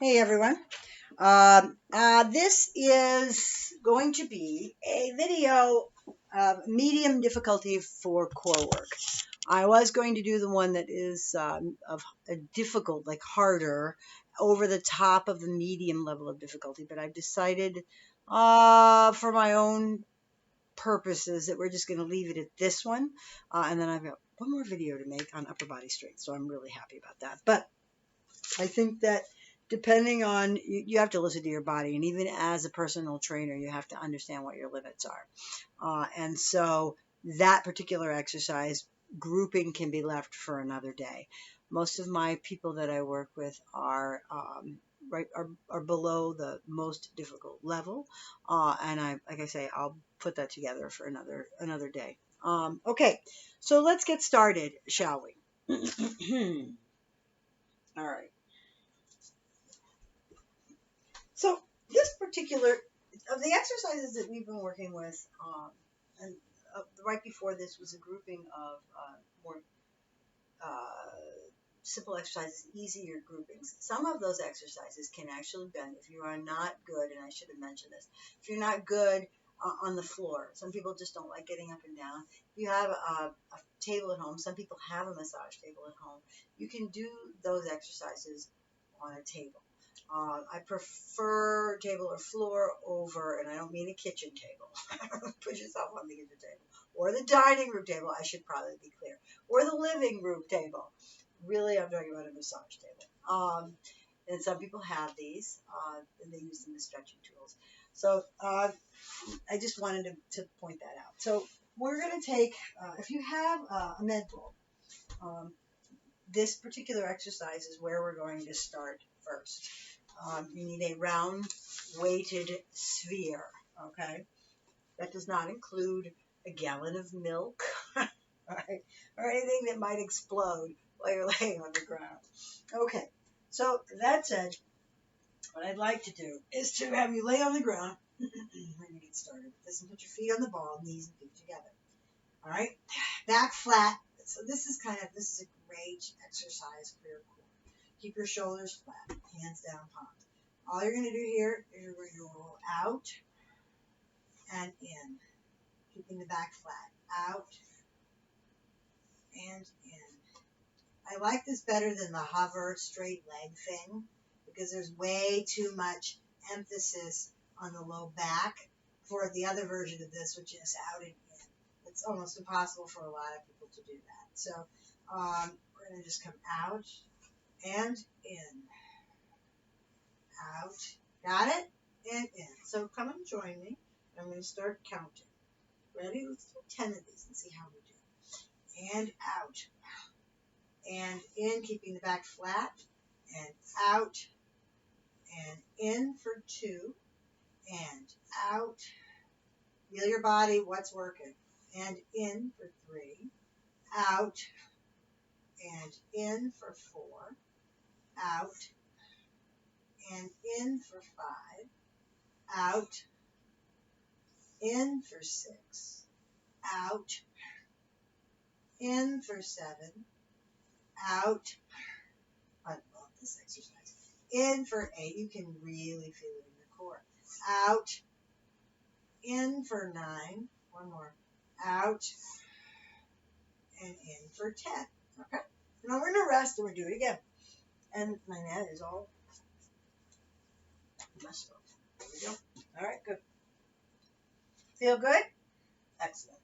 Hey everyone. This is going to be a video of medium difficulty for core work. I was going to do the one that is of a difficult, like harder, over the top of the medium level of difficulty, but I've decided for my own purposes that we're just going to leave it at this one. And then I've got one more video to make on upper body strength, so I'm really happy about that. But I think that depending on you have to listen to your body, and even as a personal trainer, you have to understand what your limits are. And so that particular exercise grouping can be left for another day. Most of my people that I work with are are below the most difficult level, and like I say, I'll put that together for another day. Okay, so let's get started, shall we? All right. So this particular of the exercises that we've been working with, and right before this was a grouping of more simple exercises, easier groupings. Some of those exercises can actually bend if you are not good, and I should have mentioned this, if you're not good on the floor. Some people just don't like getting up and down. If you have a table at home, some people have a massage table at home, you can do those exercises on a table. I prefer table or floor over, and I don't mean a kitchen table. Put yourself on the kitchen table. Or the dining room table, I should probably be clear. Or the living room table. Really, I'm talking about a massage table. And some people have these, and they use them as stretching tools. So I just wanted to point that out. So we're going to take, if you have a med ball, this particular exercise is where we're going to start first. You need a round weighted sphere, okay? That does not include a gallon of milk, right? Or anything that might explode while you're laying on the ground. Okay, so that said, what I'd like to do is to have you lay on the ground. We're going to get started with this and put your feet on the ball, knees and feet together. All right, back flat. So this is a great exercise for your core. Keep your shoulders flat, hands down, palms. All you're going to do here is you're going to roll out and in, keeping the back flat, out and in. I like this better than the hover straight leg thing because there's way too much emphasis on the low back for the other version of this, which is out and in. It's almost impossible for a lot of people to do that. So we're going to just come out and in, out, got it, and in. So come and join me. I'm going to start counting. Ready? Let's do 10 of these and see how we do. And out, and in, keeping the back flat, and out, and in for 2, and out. Feel your body, what's working. And in for 3, out, and in for 4, out, and in for 5, out, in for 6, out, in for 7, out. I love this exercise. In for 8, you can really feel it in your core. Out, in for 9, one more, out, and in for 10. Okay? Now we're going to rest and we'll do it again. And my net is all messed up. There we go. All right, good. Feel good? Excellent.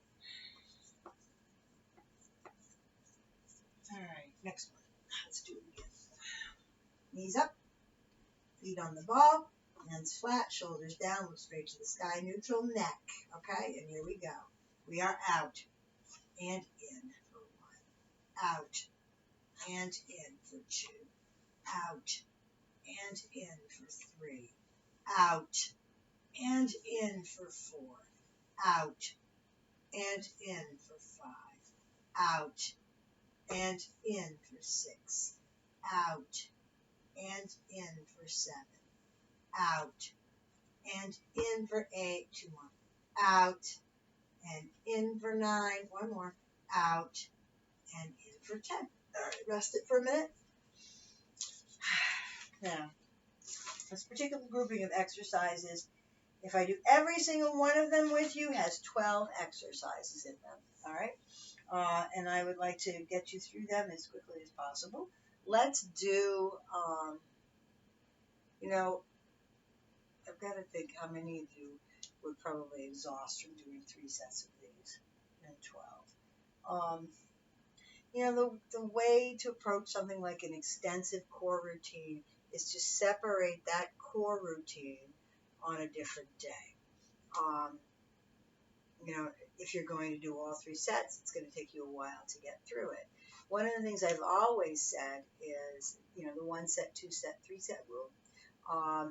All right, next one. Let's do it again. Knees up, feet on the ball, hands flat, shoulders down, look straight to the sky, neutral neck. Okay, and here we go. We are out and in for 1, out and in for 2, out and in for 3, out and in for 4, out and in for 5, out and in for 6, out and in for 7, out and in for 8, 2 more, out and in for 9, 1 more, out and in for 10. All right, rest it for a minute. Now, This particular grouping of exercises, if I do every single one of them with you, has 12 exercises in them. All right? And I would like to get you through them as quickly as possible. Let's do, I've got to think how many of you would probably exhaust from doing 3 sets of these and 12. The way to approach something like an extensive core routine is to separate that core routine on a different day. If you're going to do all 3 sets, it's going to take you a while to get through it. One of the things I've always said is, the 1 set, 2 set, 3 set rule.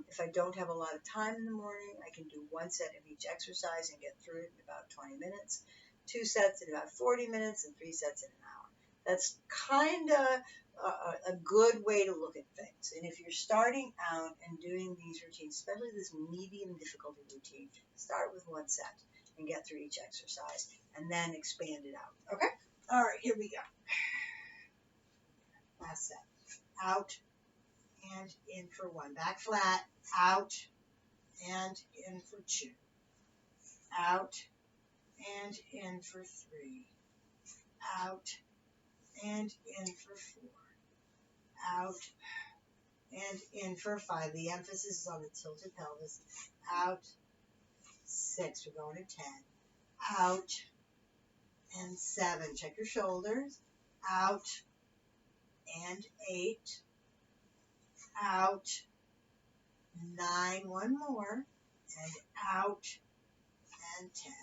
If I don't have a lot of time in the morning, I can do 1 set of each exercise and get through it in about 20 minutes, 2 sets in about 40 minutes, and 3 sets in an hour. That's kind of a good way to look at things. And if you're starting out and doing these routines, especially this medium difficulty routine, start with 1 set and get through each exercise and then expand it out. Okay? All right, here we go. Last set. Out and in for 1. Back flat. Out and in for 2. Out and in for 3. Out and in for 4. Out and in for 5. The emphasis is on the tilted pelvis. Out. 6. We're going to 10. Out and 7. Check your shoulders. Out and 8. Out. 9. 1 more. And out and 10.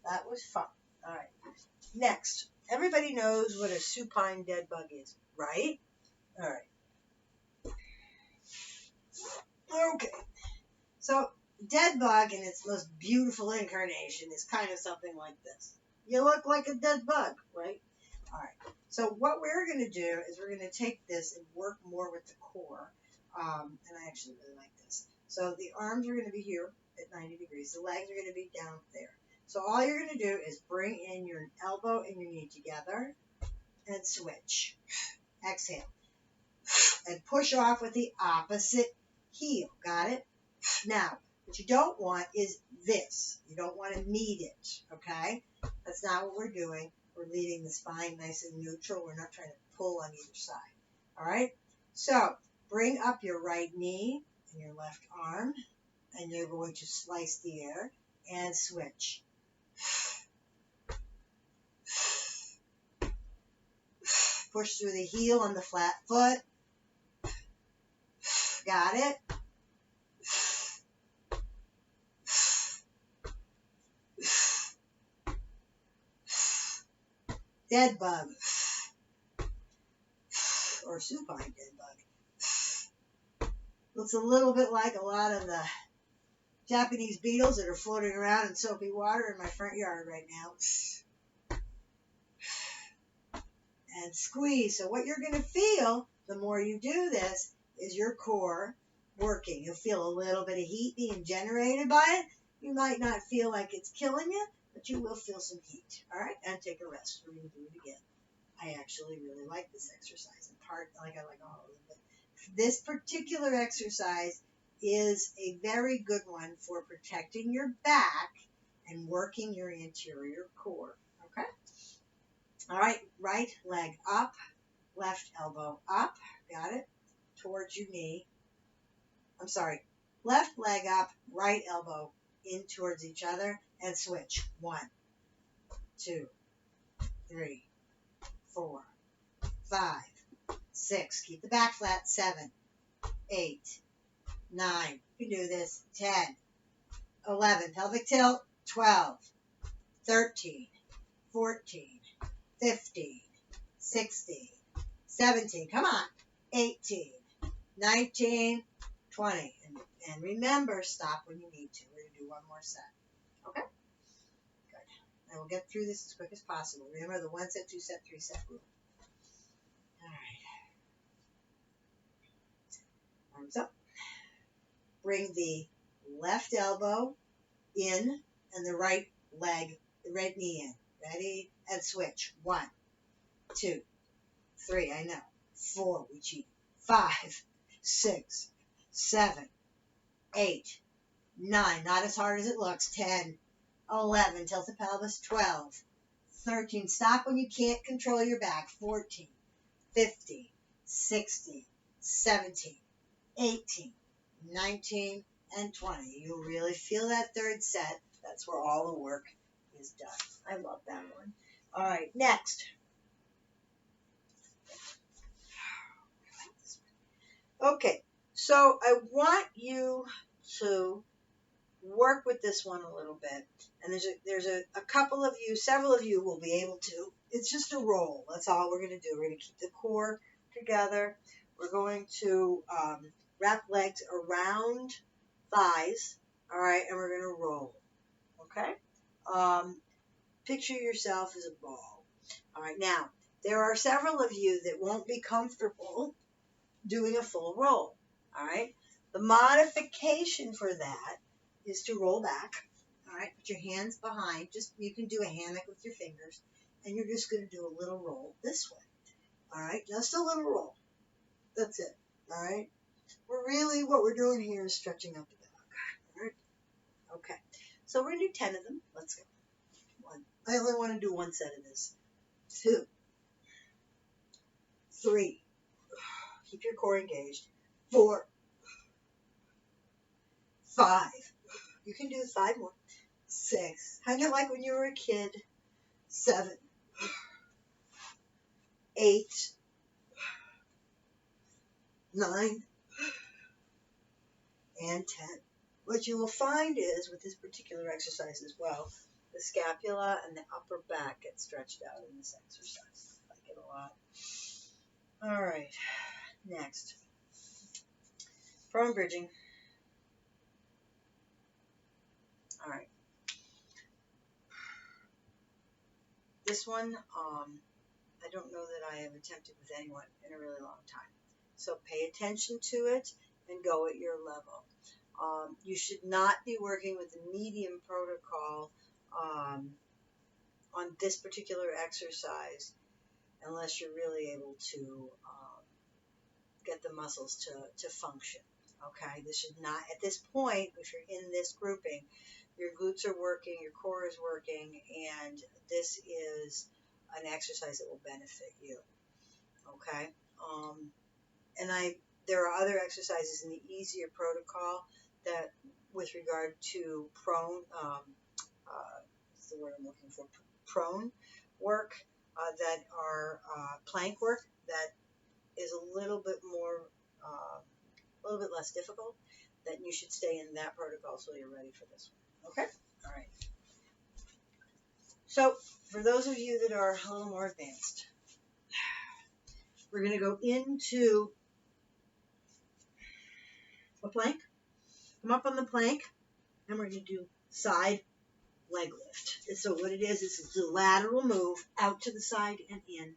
That was fun. All right. Next. Everybody knows what a supine dead bug is, right? All right. Okay. So, dead bug in its most beautiful incarnation is kind of something like this. You look like a dead bug, right? All right. So what we're going to do is we're going to take this and work more with the core. And I actually really like this. So the arms are going to be here at 90 degrees. The legs are going to be down there. So all you're going to do is bring in your elbow and your knee together and switch. Exhale. And push off with the opposite heel. Got it? Now, what you don't want is this. You don't want to meet it, okay? That's not what we're doing. We're leaving the spine nice and neutral. We're not trying to pull on either side, all right? So bring up your right knee and your left arm, and you're going to slice the air and switch. Push through the heel on the flat foot. Got it? Dead bug. Or supine dead bug. Looks a little bit like a lot of the Japanese beetles that are floating around in soapy water in my front yard right now. And squeeze. So what you're going to feel the more you do this is your core working. You'll feel a little bit of heat being generated by it. You might not feel like it's killing you, but you will feel some heat. All right? And take a rest. We're going to do it again. I actually really like this exercise. In part, I like all of them. But this particular exercise is a very good one for protecting your back and working your anterior core. Okay? All right, right leg up, left elbow up, got it, towards your knee. I'm sorry, left leg up, right elbow in towards each other, and switch. 1, 2, 3, 4, 5, 6. Keep the back flat. 7, 8, 9. You can do this. 10, 11. Pelvic tilt. 12, 13, 14. 15, 16, 17, come on, 18, 19, 20. And remember, stop when you need to. We're going to do 1 more set. Okay? Good. And we'll get through this as quick as possible. Remember the 1 set, 2 set, 3 set rule. All right. Arms up. Bring the left elbow in and the right leg, the right knee in. Ready? And switch. 1, 2, 3. I know. 4. We cheat. 5, 6, 7, 8, 9, not as hard as it looks, 10, 11, tilt the pelvis, 12, 13, stop when you can't control your back, 14, 15, 16, 17, 18, 19, and 20. You really feel that third set. That's where all the work is done. I love that one. All right, next. Okay, so I want you to work with this one a little bit. And there's a couple of you, several of you will be able to. It's just a roll. That's all we're going to do. We're going to keep the core together. We're going to wrap legs around thighs, all right, and we're going to roll, okay? Picture yourself as a ball. All right, now, there are several of you that won't be comfortable doing a full roll, all right? The modification for that is to roll back, all right? Put your hands behind. You can do a hammock with your fingers, and you're just going to do a little roll this way, all right? Just a little roll. That's it, all right? What we're doing here is stretching up the back, all right? Okay, so we're going to do 10 of them. Let's go. 1. I only want to do one set of this. 2, 3. Keep your core engaged. 4, 5. You can do 5 more. 6. Kind of like when you were a kid. 7, 8, 9, and 10. What you will find is, with this particular exercise as well, the scapula and the upper back get stretched out in this exercise. I like it a lot. All right, next. Prone bridging. All right. This one, I don't know that I have attempted with anyone in a really long time. So pay attention to it and go at your level. You should not be working with the medium protocol on this particular exercise unless you're really able to get the muscles to function. Okay, this should not, at this point, if you're in this grouping, your glutes are working, your core is working, and this is an exercise that will benefit you. Okay, and there are other exercises in the easier protocol that, with regard to prone, what's the word I'm looking for? Prone work that are plank work that is a little bit less difficult. Then you should stay in that protocol so you're ready for this one. Okay? All right. So for those of you that are a little more advanced, we're going to go into a plank. Come up on the plank, and we're going to do side leg lift. So what it is a lateral move out to the side and in,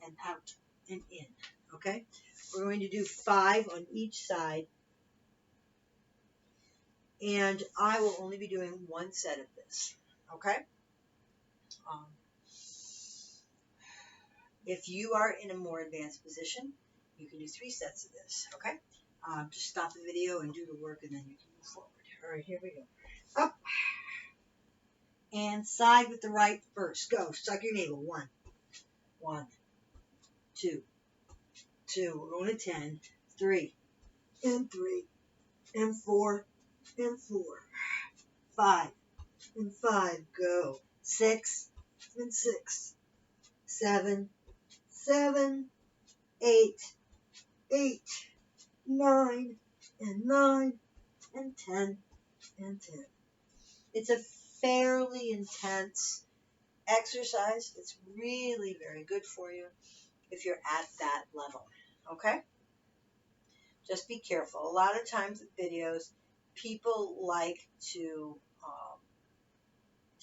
and out and in. Okay? We're going to do 5 on each side, and I will only be doing one set of this. Okay? If you are in a more advanced position, you can do 3 sets of this. Okay? Just stop the video and do the work, and then you can move forward. All right, here we go. Up. And side with the right first. Go. Suck your navel. 1. 1. 2. 2. We're going to 10. 3. And 3. And 4. And 4. 5. And 5. Go. 6. And 6. 7. 7. 8. 8. 9. And 9. And 10. And 10. It's a fairly intense exercise. It's really very good for you if you're at that level. Okay? Just be careful. A lot of times with videos, people like to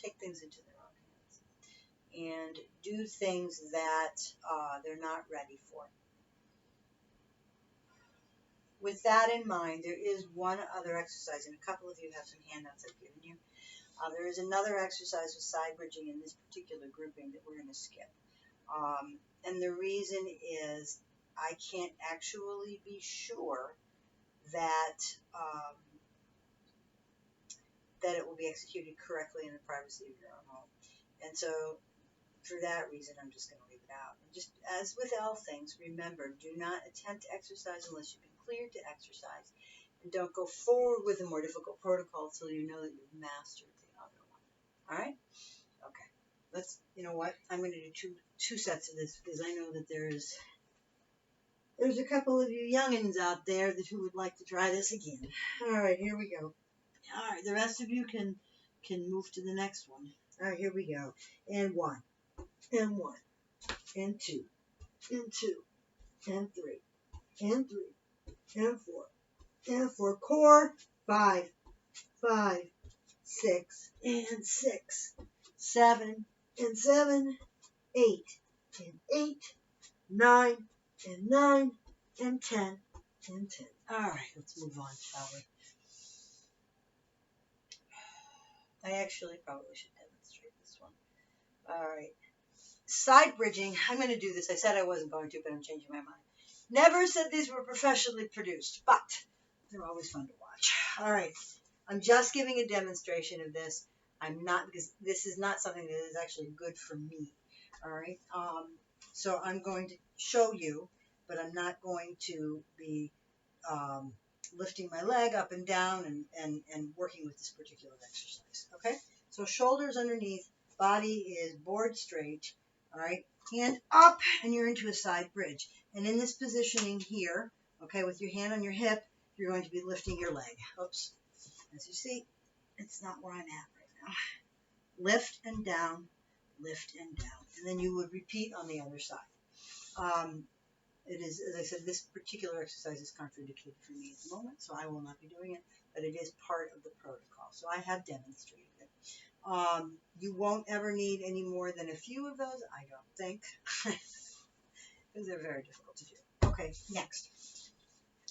take things into their own hands and do things that they're not ready for. With that in mind, there is one other exercise, and a couple of you have some handouts I've given you. There is another exercise with side bridging in this particular grouping that we're going to skip. And the reason is I can't actually be sure that that it will be executed correctly in the privacy of your own home. And so for that reason, I'm just going to leave it out. And just as with all things, remember, do not attempt to exercise unless you've been cleared to exercise. And don't go forward with a more difficult protocol until you know that you've mastered the other one. All right? Okay. You know what? I'm going to do two sets of this because I know that there's a couple of you youngins out there who would like to try this again. All right, here we go. All right, the rest of you can move to the next one. All right, here we go. And 1, and 1, and 2, and 2, and 3, and 3, and 4, and 4. Core, 5, 5, 6, and 6, 7, and 7, 8, and 8, 9, and 9, and 10, and 10. All right, let's move on, shall we? I actually probably should demonstrate this one. All right. Side bridging. I'm going to do this. I said I wasn't going to, but I'm changing my mind. Never said these were professionally produced, but they're always fun to watch. All right. I'm just giving a demonstration of this. I'm not, because this is not something that is actually good for me. All right. So I'm going to show you, but I'm not going to be lifting my leg up and down and working with this particular exercise. Okay? So shoulders underneath, body is board straight. All right? Hand up, and you're into a side bridge. And in this positioning here, okay, with your hand on your hip, you're going to be lifting your leg. Oops. As you see, it's not where I'm at right now. Lift and down, lift and down. And then you would repeat on the other side. It is, as I said, this particular exercise is contraindicated for me at the moment, so I will not be doing it, but it is part of the protocol. So I have demonstrated it. You won't ever need any more than a few of those, I don't think, because they're very difficult to do. Okay, next.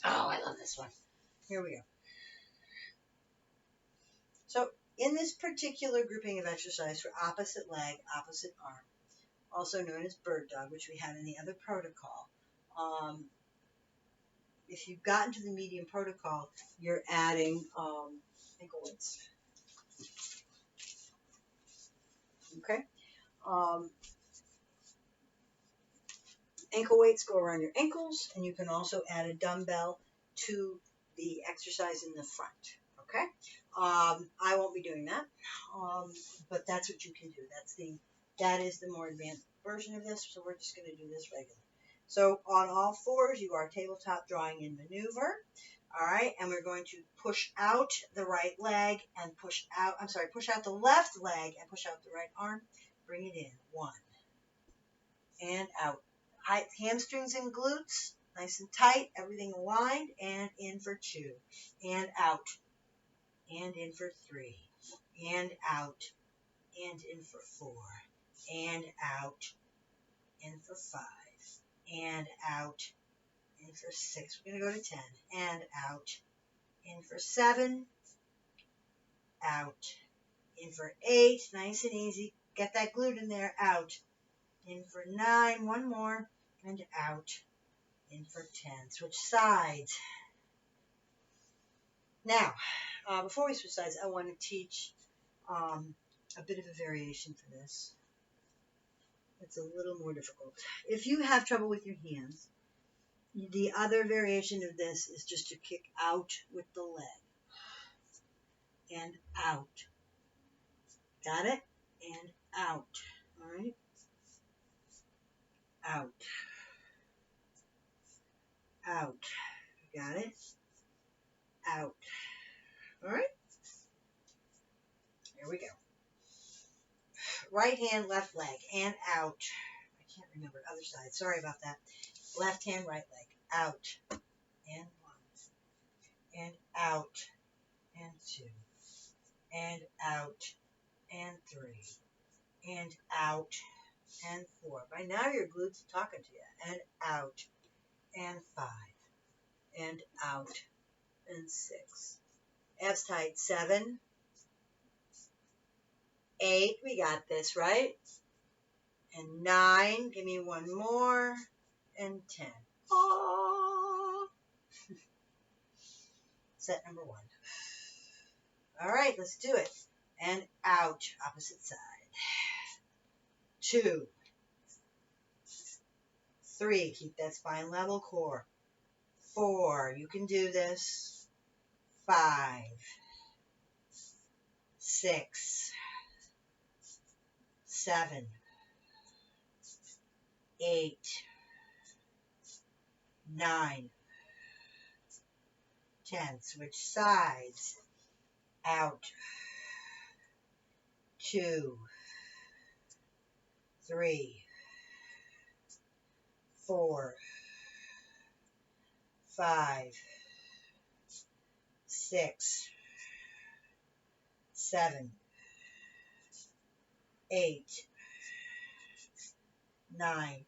Oh, I love this one. Here we go. So in this particular grouping of exercise for opposite leg, opposite arm, also known as bird dog, which we had in the other protocol, if you've gotten to the medium protocol, you're adding ankle weights. Okay? Ankle weights go around your ankles, and you can also add a dumbbell to the exercise in the front. Okay? I won't be doing that, but that's what you can do. That is the more advanced version of this, so we're just going to do this regularly. So on all fours, you are tabletop drawing in maneuver. All right, and we're going to push out the right leg and push out the left leg and push out the right arm. Bring it in. 1. And out. Hamstrings and glutes, nice and tight, everything aligned, and in for 2. And out. And in for 3. And out. And in for 4. And out. In for 5. And out. In for 6. We're going to go to 10. And out. In for 7. Out. In for 8. Nice and easy. Get that glute in there. Out. In for 9. One more. And out. In for 10. Switch sides. Now, before we switch sides, I want to teach a bit of a variation for this. It's a little more difficult. If you have trouble with your hands, the other variation of this is just to kick out with the leg. And out. Got it? And out. All right? Out. Out. Got it? Out. All right? Here we go. Right hand, left leg, and out. I can't remember. Other side. Sorry about that. Left hand, right leg. Out. And 1. And out. And 2. And out. And 3. And out. And 4. By now your glutes are talking to you. And out. And 5. And out. And 6. Abs tight. 7. 8. We got this, right? And 9. Give me one more. And 10. Oh. set number 1. All right, let's do it. And out, opposite side. 2, 3, keep that spine level, core. 4, you can do this. 5, 6, 7, 8, 9, 10. Switch sides. Out. 2, 3, 4, 5, 6, 7, 8, 9,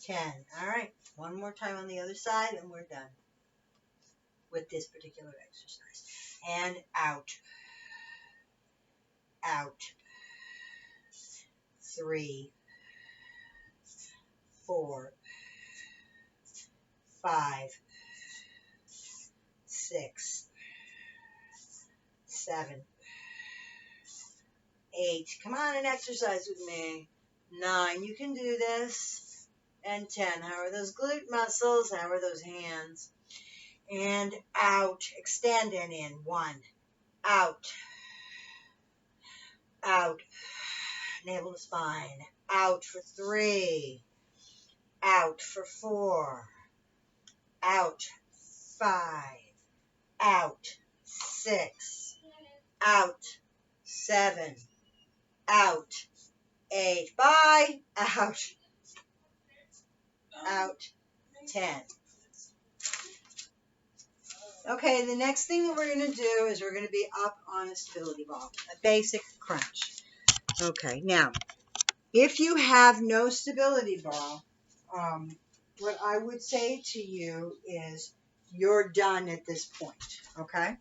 10. All right, one more time on the other side and we're done with this particular exercise. And out, out. 3, 4, 5, 6, 7, 8. Come on and exercise with me. 9. You can do this. And 10. How are those glute muscles? How are those hands? And out. Extend and in. 1. Out. Out. Navel to spine. Out for 3. Out for 4. Out. 5. Out. 6. Out. 7. Out. 8. Bye. Out. Out. 10. Okay, the next thing that we're going to do is we're going to be up on a stability ball, a basic crunch. Okay, now, if you have no stability ball, what I would say to you is you're done at this point, okay?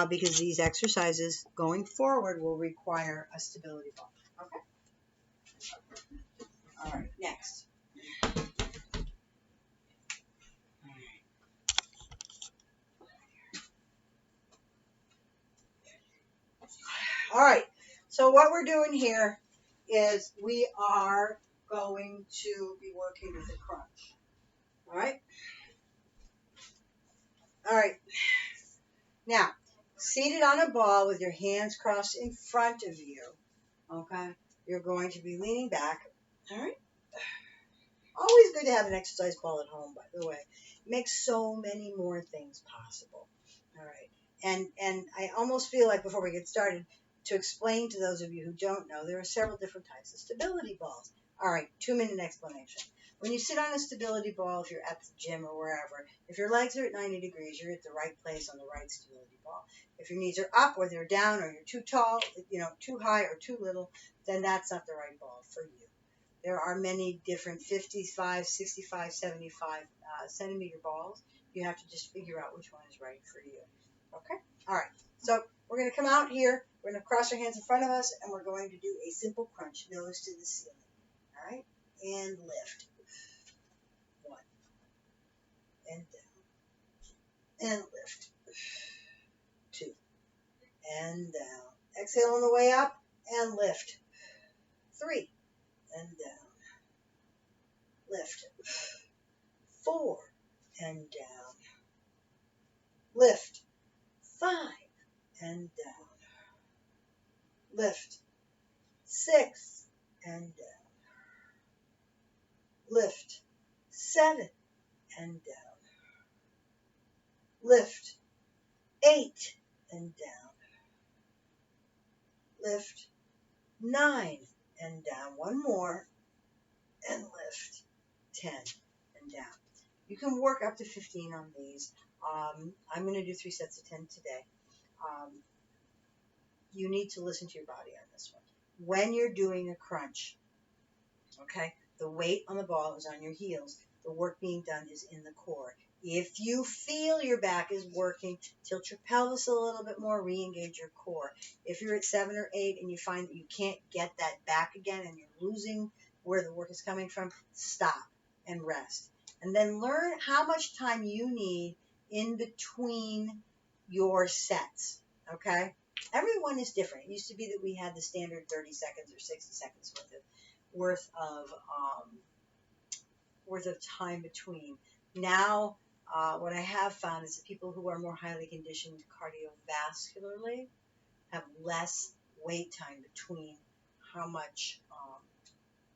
Because these exercises going forward will require a stability ball, okay? All right, next. All right, so what we're doing here is we are going to be working with a crunch. All right? All right. Now, seated on a ball with your hands crossed in front of you, okay? You're going to be leaning back. All right? Always good to have an exercise ball at home, by the way. It makes so many more things possible. All right. And I almost feel like before we get started, to explain to those of you who don't know, there are several different types of stability balls. All right, 2-minute explanation. When you sit on a stability ball, if you're at the gym or wherever, if your legs are at 90 degrees, you're at the right place on the right stability ball. If your knees are up or they're down or you're too tall, too high or too little, then that's not the right ball for you. There are many different 55, 65, 75 centimeter balls. You have to just figure out which one is right for you. Okay? All right. So we're going to come out here. We're going to cross our hands in front of us, and we're going to do a simple crunch, nose to the ceiling. All right? And lift. 1. And down. And lift. 2. And down. Exhale on the way up, and lift. 3. And down. Lift. 4. And down. Lift. 5. And down. Lift. 6. And down. Lift. 7. And down. Lift. 8. And down. Lift. 9. And down. One more. And lift. 10. And down. You can work up to 15 on these. I'm going to do 3 sets of 10 today. You need to listen to your body on this one. When you're doing a crunch, okay, the weight on the ball is on your heels. The work being done is in the core. If you feel your back is working, tilt your pelvis a little bit more, re-engage your core. If you're at 7 or 8 and you find that you can't get that back again and you're losing where the work is coming from, stop and rest. And then learn how much time you need in between your sets, okay? Everyone is different. It used to be that we had the standard 30 seconds or 60 seconds worth of time between. Now, what I have found is that people who are more highly conditioned cardiovascularly have less wait time between how much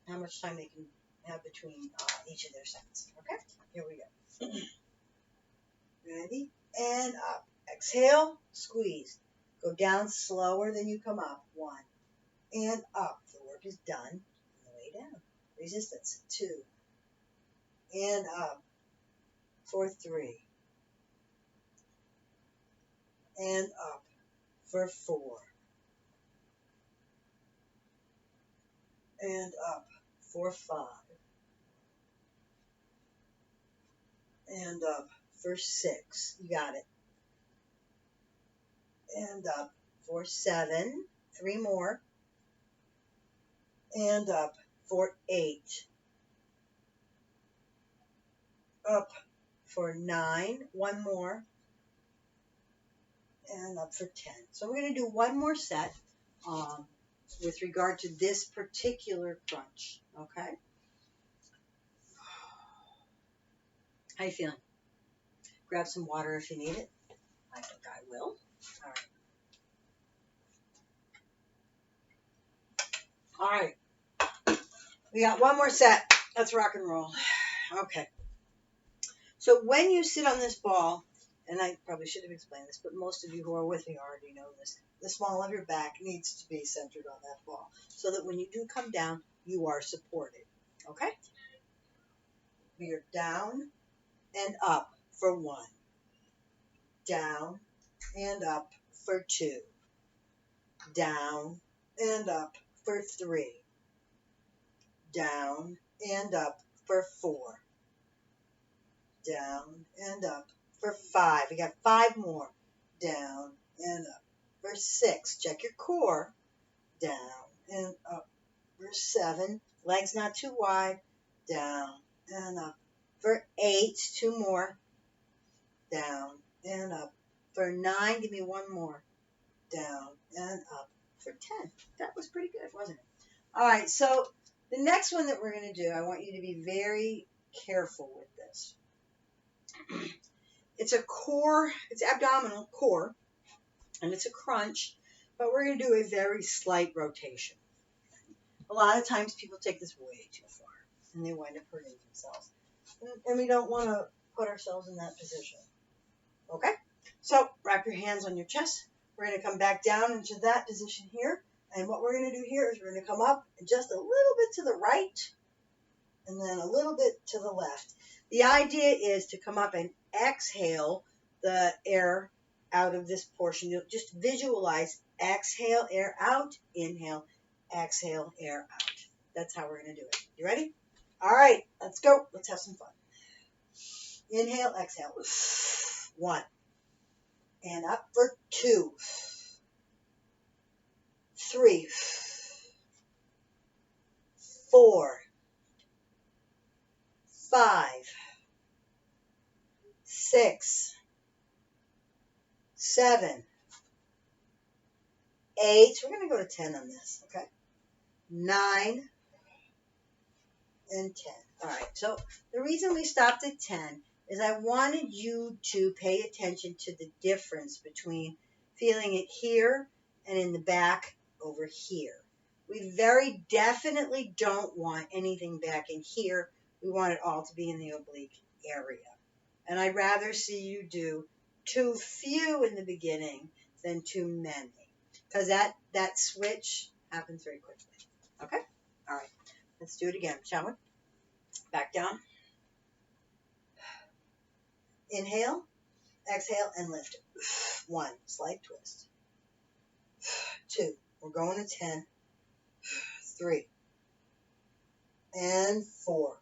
time they can have between each of their sets. Okay, here we go. Ready? And up. Exhale, squeeze. Go down slower than you come up. 1. And up. The work is done. On the way down. Resistance. 2. And up for 3. And up for 4. And up for 5. And up for 6. You got it. And up for 7. 3 more. And up for 8. Up for 9. 1 more. And up for 10. So we're going to do one more set with regard to this particular crunch. Okay? How you feeling? Grab some water if you need it. I think I will. All right. We got one more set. Let's rock and roll. Okay. So when you sit on this ball, and I probably should have explained this, but most of you who are with me already know this, the small of your back needs to be centered on that ball so that when you do come down, you are supported. Okay? We are down and up for 1. Down and up for 2. Down and up for 3. Down and up for 4. Down and up for 5. We got 5 more. Down and up for 6. Check your core. Down and up for 7. Legs not too wide. Down and up for 8. 2 more. Down and up for 9. Give me 1 more. Down and up for 10. That was pretty good, wasn't it? All right, so the next one that we're going to do, I want you to be very careful with this. It's a core, it's abdominal core, and it's a crunch, but we're going to do a very slight rotation. A lot of times people take this way too far, and they wind up hurting themselves. And we don't want to put ourselves in that position. Okay? So wrap your hands on your chest. We're going to come back down into that position here. And what we're going to do here is we're going to come up and just a little bit to the right and then a little bit to the left. The idea is to come up and exhale the air out of this portion. You'll just visualize exhale, air out, inhale, exhale, air out. That's how we're going to do it. You ready? All right, let's go. Let's have some fun. Inhale, exhale. 1. And up for 2. 3. 4. 5. 6. 7. 8. We're going to go to 10 on this, okay? 9 and 10. All right, so the reason we stopped at 10 is I wanted you to pay attention to the difference between feeling it here and in the back over here. We very definitely don't want anything back in here. We want it all to be in the oblique area. And I'd rather see you do too few in the beginning than too many, because that switch happens very quickly. Okay? All right. Let's do it again, shall we? Back down. Inhale, exhale, and lift. 1, slight twist. 2, we're going to 10. 3, and 4,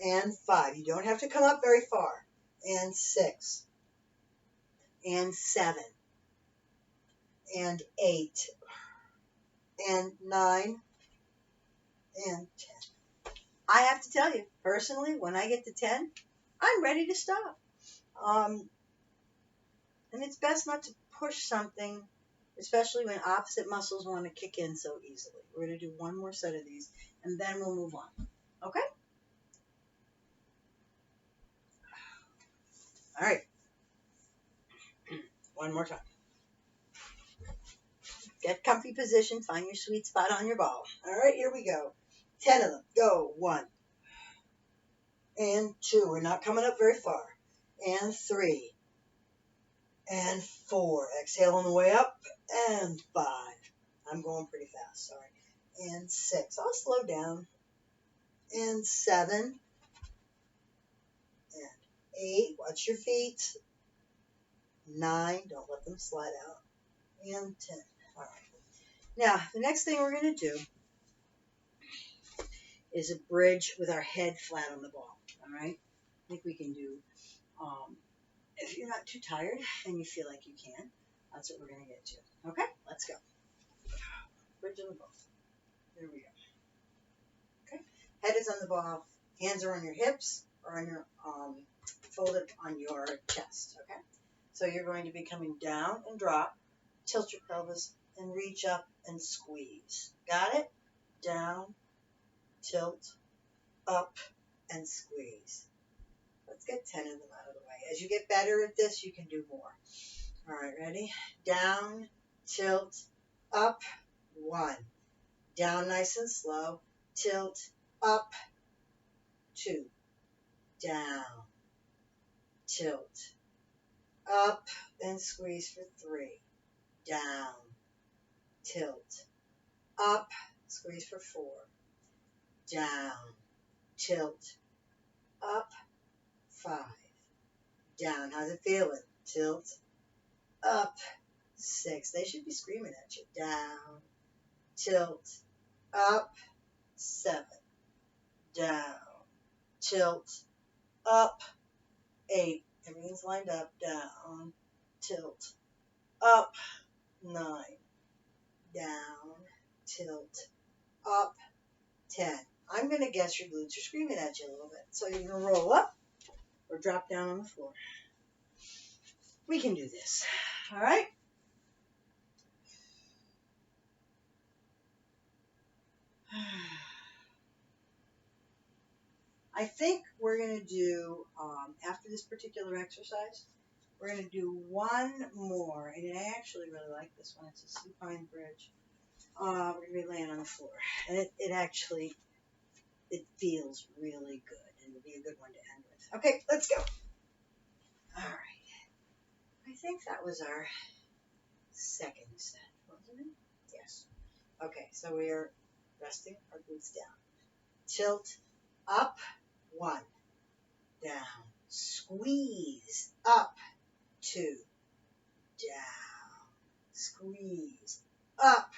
and 5. You don't have to come up very far. And 6, and 7, and 8, and 9, and 10. I have to tell you, personally, when I get to 10, I'm ready to stop. And it's best not to push something, especially when opposite muscles want to kick in so easily. We're going to do one more set of these, and then we'll move on. Okay? All right. One more time. Get comfy position. Find your sweet spot on your ball. All right, here we go. 10 of them. Go. 1 and 2. We're not coming up very far. And 3 and 4. Exhale on the way up. And 5. I'm going pretty fast. Sorry. And 6. I'll slow down. And 7. And 8. Watch your feet. 9. Don't let them slide out. And 10. All right. Now, the next thing we're going to do is a bridge with our head flat on the ball. All right? I think we can do, if you're not too tired and you feel like you can, that's what we're going to get to. Okay? Let's go. Bridge on the ball. There we go. Okay? Head is on the ball. Hands are on your hips or on your, folded on your chest. Okay? So you're going to be coming down and drop. Tilt your pelvis and reach up and squeeze. Got it? Down, tilt, up, and squeeze. Let's get 10 of them out of the way. As you get better at this, you can do more. All right, ready? Down, tilt, up, 1. Down nice and slow. Tilt, up, 2. Down, tilt, up, and squeeze for 3. Down, tilt, up, squeeze for 4. Down, tilt, up, 5. Down, how's it feeling? Tilt, up, 6. They should be screaming at you. Down, tilt, up, 7. Down, tilt, up, 8. Everything's lined up. Down, tilt, up, 9. Down, tilt, up, 10. I'm going to guess your glutes are screaming at you a little bit. So you're going to roll up or drop down on the floor. We can do this. All right? I think we're going to do, after this particular exercise, we're going to do one more. And I actually really like this one. It's a supine bridge. We're going to be laying on the floor. And it feels really good. And it'll be a good one to end with. Okay, let's go. All right. I think that was our second set, wasn't it? Yes. Okay, so we are resting our glutes down. Tilt up, 1. Down. Squeeze up, 2. Down. Squeeze up,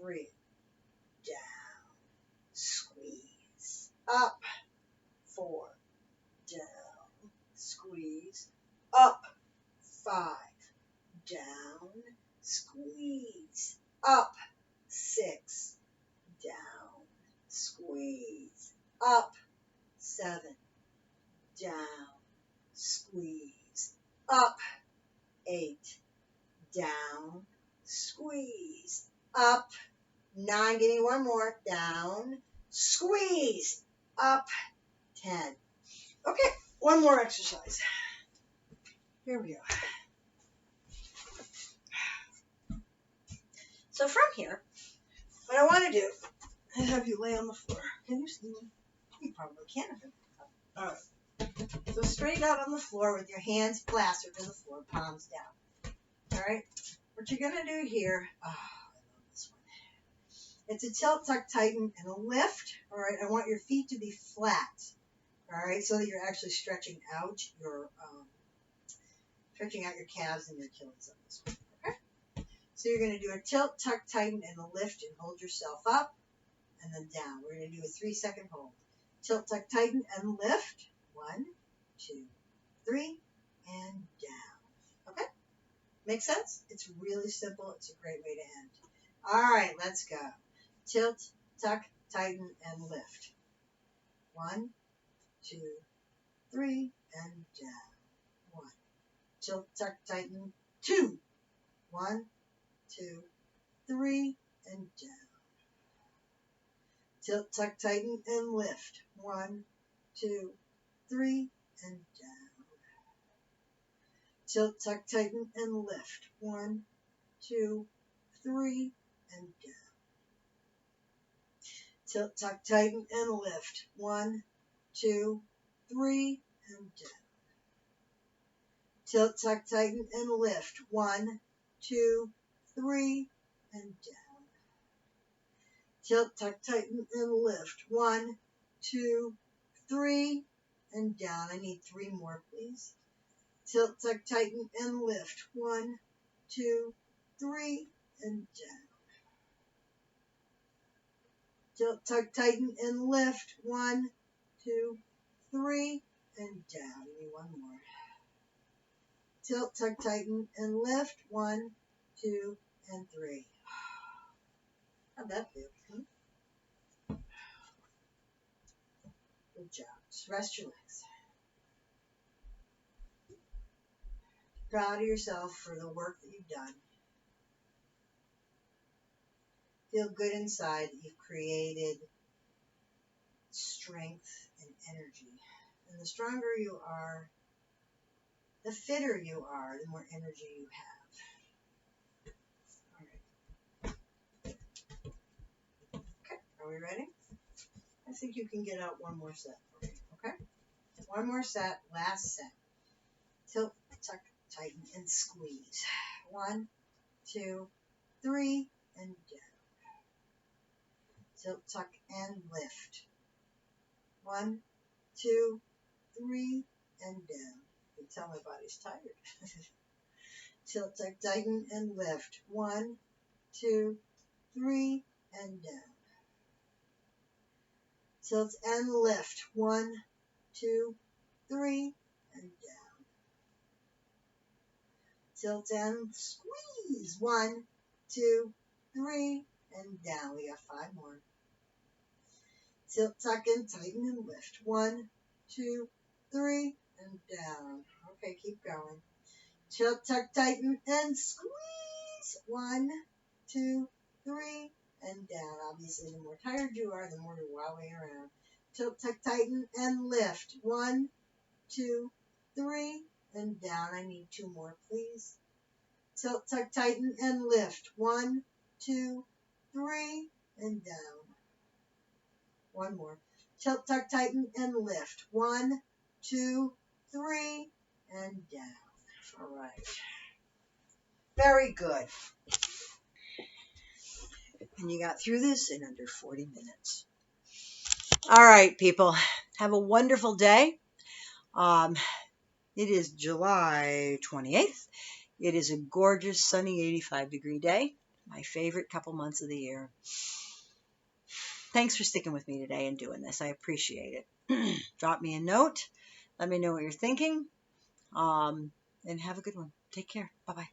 3. Down. Squeeze up, 4. Down. Squeeze up, 5. Down. Squeeze up, 6. Down. Squeeze up, 7. Down. Squeeze up, 8. Down. Squeeze up, 9. Give me one more. Down. Squeeze up, 10. Okay, one more exercise. Here we go. So from here, what I want to do is have you lay on the floor. Can you see me? You probably can't. All right. So straight out on the floor with your hands plastered to the floor, palms down. All right. What you're going to do here, I love this one. It's a tilt, tuck, tighten, and a lift. All right. I want your feet to be flat. All right. So that you're actually stretching out your calves and your Achilles on this one. Okay. So you're going to do a tilt, tuck, tighten, and a lift, and hold yourself up, and then down. We're going to do a 3-second hold. Tilt, tuck, tighten, and lift. 1, 2, 3, and down. Okay? Make sense? It's really simple. It's a great way to end. All right, let's go. Tilt, tuck, tighten, and lift. 1, 2, 3, and down. 1, Tilt, tuck, tighten. 2. 1, 2, 3, and down. Tilt, tuck, tighten, and lift. 1, 2, 3, and down. Tilt, tuck, tighten, and lift. 1, 2, 3, and down. Tilt, tuck, tighten, and lift. 1, 2, 3, and down. Tilt, tuck, tighten, and lift. 1, 2, 3, and down. Tilt, tuck, tighten, and lift. 1, 2, 3, and down. I need 3 more, please. Tilt, tuck, tighten, and lift. 1, 2, 3, and down. Tilt, tuck, tighten, and lift. 1, 2, 3, and down. Give me 1 more. Tilt, tuck, tighten, and lift. 1, 2, and 3. How'd that feel? Good job. Just rest your legs. Proud of yourself for the work that you've done. Feel good inside that you've created strength and energy. And the stronger you are, the fitter you are, the more energy you have. All right. Okay, are we ready? I think you can get out 1 more set for me, okay? 1 more set, last set. Tilt, tuck, tighten, and squeeze. 1, 2, 3, and down. Tilt, tuck, and lift. 1, 2, 3, and down. You can tell my body's tired. Tilt, tuck, tighten, and lift. 1, 2, 3, and down. Tilt and lift. 1, 2, 3, and down. Tilt and squeeze. 1, 2, 3, and down. We got 5 more. Tilt, tuck, and tighten, and lift. 1, 2, 3, and down. Okay, keep going. Tilt, tuck, tighten, and squeeze. 1, 2, 3, and down. Obviously, the more tired you are, the more you're wobbling around. Tilt, tuck, tighten, and lift. 1, 2, 3, and down. I need 2 more, please. Tilt, tuck, tighten, and lift. 1, 2, 3, and down. 1 more. Tilt, tuck, tighten, and lift. 1, 2, 3, and down. All right. Very good. And you got through this in under 40 minutes. All right, people. Have a wonderful day. It is July 28th. It is a gorgeous, sunny 85-degree day. My favorite couple months of the year. Thanks for sticking with me today and doing this. I appreciate it. Drop me a note. Let me know what you're thinking. And have a good one. Take care. Bye-bye.